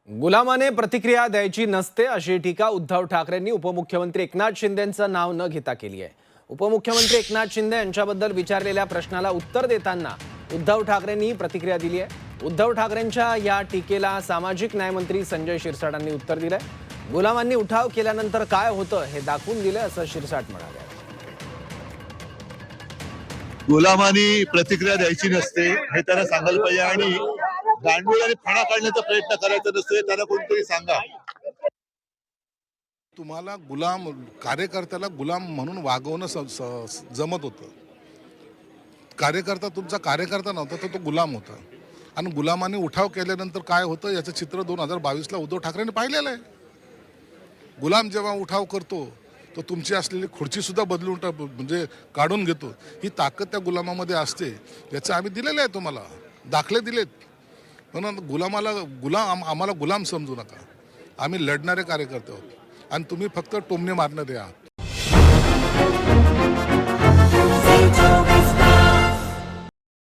गुलामाने प्रतिक्रिया द्यायची नसते अशी टीका उद्धव ठाकरेंनी उपमुख्यमंत्री एकनाथ शिंदेंचं नाव न घेता केली आहे। उपमुख्यमंत्री एकनाथ शिंदे यांच्याबद्दल विचारलेल्या प्रश्नाला उत्तर देताना उद्धव ठाकरेंनी प्रतिक्रिया दिली आहे। उद्धव ठाकरेंच्या या टीकेला सामाजिक न्याय मंत्री संजय शिरसाटांनी उत्तर दिलंय। गुलामांनी उठाव केल्यानंतर काय होतं हे दाखवून दिलं असं शिरसाट म्हणाले। गुलामांनी प्रतिक्रिया द्यायची नसते हे त्यांना सांगायला पाहिजे आणि गांडूळ आणि फणा काढण्याचा प्रयत्न करायचा नसतोय त्यांना कोणतरी सांगा। तुम्हाला गुलाम कार्यकर्त्याला गुलाम म्हणून वागवणं जमत होतं। कार्यकर्ता तुमचा कार्यकर्ता नव्हता तर तो गुलाम होता आणि गुलामांनी उठाव केल्यानंतर काय होतं याचं चित्र 2022ला उद्धव ठाकरेंनी पाहिलेलं आहे। गुलाम जेव्हा उठाव करतो तो तुमची असलेली खुर्ची सुद्धा बदलून म्हणजे काढून घेतो। ही ताकद त्या गुलामामध्ये असते, याचं आम्ही दिलेलं आहे, तुम्हाला दाखले दिलेत। म्हणून आम्हाला गुलाम समजू नका, आम्ही लढणारे कार्यकर्ते आहोत आणि तुम्ही फक्त टोमणे मारणारे आहात।